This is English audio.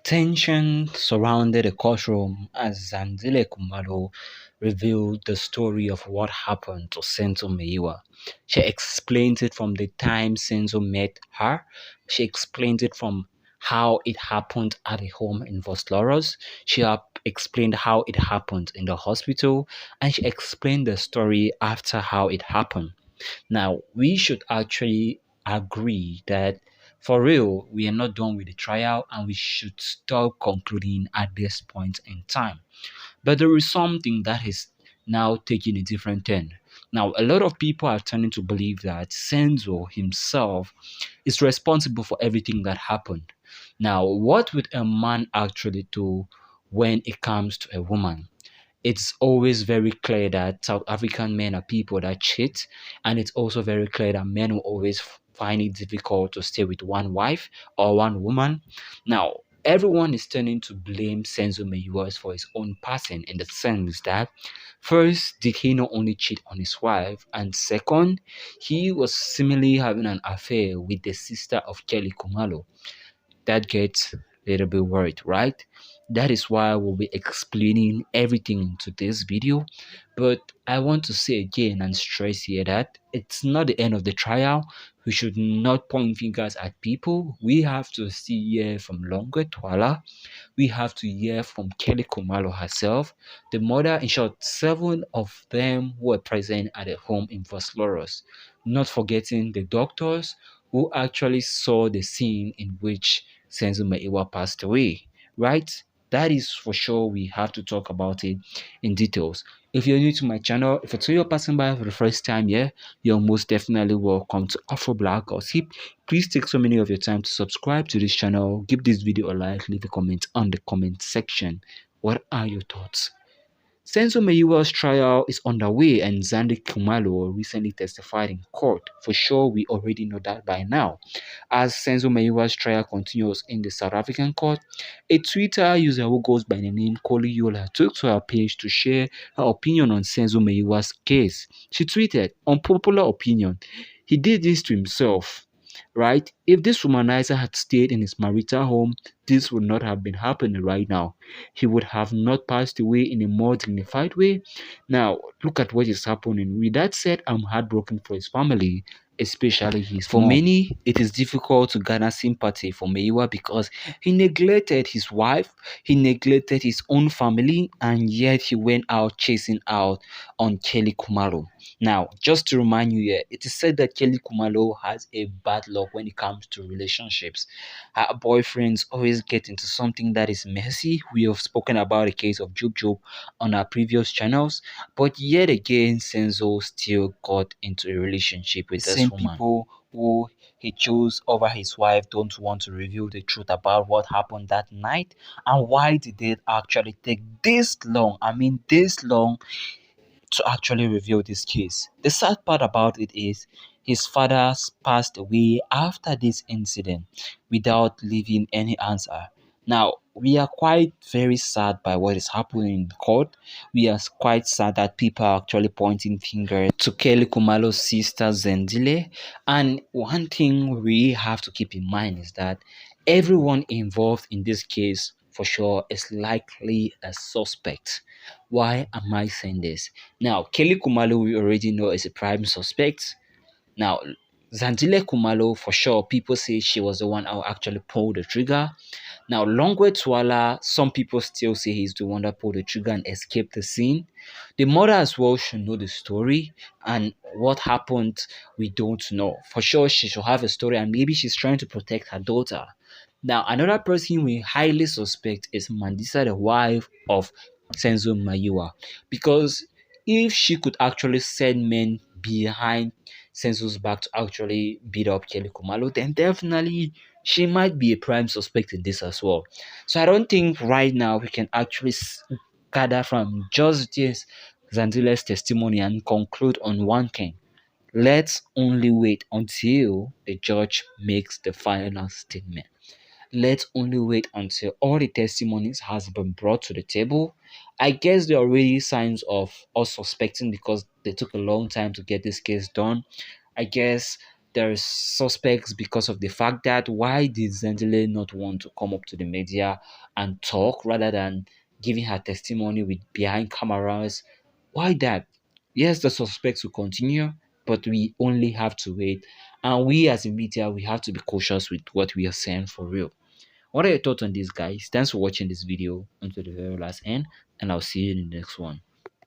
Tension surrounded the courtroom as Zandile Kumalo revealed the story of what happened to Senzo Meiwa. She explained it from the time Senzo met her. She explained it from how it happened at the home in Vosloros. She explained how it happened in the hospital, and she explained the story after how it happened. Now, we should actually agree that for real, we are not done with the trial and we should stop concluding at this point in time. But there is something that is now taking a different turn. Now, a lot of people are turning to believe that Senzo himself is responsible for everything that happened. Now, what would a man actually do when it comes to a woman? It's always very clear that South African men are people that cheat, and it's also very clear that men will always find it difficult to stay with one wife or one woman. Now, everyone is turning to blame Senzo Meyiwas for his own passing in the sense that first, did he not only cheat on his wife, and second, he was seemingly having an affair with the sister of Kelly Kumalo. That gets a little bit worried, right? That is why we'll be explaining everything into this video. But I want to say again and stress here that it's not the end of the trial. We should not point fingers at people. We have to see here from Longue Twala. We have to hear from Kelly Kumalo herself, the mother, in short, 7 of them who were present at the home in Vosloros. Not forgetting the doctors who actually saw the scene in which Senzo Meiwa passed away, right? That is for sure. We have to talk about it in details. If you're new to my channel, if it's your passing by for the first time here, you're most definitely welcome to Afro Black Gossip. Please take so many of your time to subscribe to this channel, give this video a like, leave a comment on the comment section. What are your thoughts? Senzo Meyiwa's trial is underway and Zandi Kumalo recently testified in court. For sure, we already know that by now. As Senzo Meyiwa's trial continues in the South African court, a Twitter user who goes by the name Koli Yola took to her page to share her opinion on Senzo Meyiwa's case. She tweeted, "Unpopular opinion. He did this to himself. Right? If this womanizer had stayed in his marital home, this would not have been happening right now. He would have not passed away in a more dignified way. Now, look at what is happening. With that said, I'm heartbroken for his family, especially his For mom. Many, it is difficult to garner sympathy for Meiwa because he neglected his wife, he neglected his own family, and yet he went out chasing out on Kelly Kumalo. Now, just to remind you here, it is said that Kelly Kumalo has a bad luck when it comes to relationships. Her boyfriends always get into something that is messy. We have spoken about the case of Job Job on our previous channels, but yet again, Senzo still got into a relationship with this woman. People who he chose over his wife don't want to reveal the truth about what happened that night and why did it actually take this long. I mean, this long to actually reveal this case. The sad part about it is his father passed away after this incident without leaving any answer. Now, we are quite very sad by what is happening in court. We are quite sad that people are actually pointing fingers to Kelly Kumalo's sister Zendile. And one thing we have to keep in mind is that everyone involved in this case for sure is likely a suspect. Why am I saying this? Now, Kelly Kumalo, we already know is a prime suspect. Now, Zandile Kumalo, for sure, people say she was the one who actually pulled the trigger. Now, Longwe Twala, some people still say he's the one that pulled the trigger and escaped the scene. The mother as well should know the story, and what happened, we don't know. For sure, she should have a story, and maybe she's trying to protect her daughter. Now, another person we highly suspect is Mandisa, the wife of Senzo Mayiwa, because if she could actually send men behind Senzo's back to actually beat up Kelly Kumalo, then definitely she might be a prime suspect in this as well. So I don't think right now we can actually gather from just this Zanzile's testimony and conclude on one thing. Let's only wait until the judge makes the final statement. Let's only wait until all the testimonies has been brought to the table. I guess there are already signs of us suspecting because they took a long time to get this case done. I guess there is suspects because of the fact that why did Zendele not want to come up to the media and talk rather than giving her testimony with behind cameras? Why that? Yes, the suspects will continue, but we only have to wait. And we as a media, we have to be cautious with what we are saying for real. What are your thoughts on this, guys? Thanks for watching this video until the very last end, and I'll see you in the next one.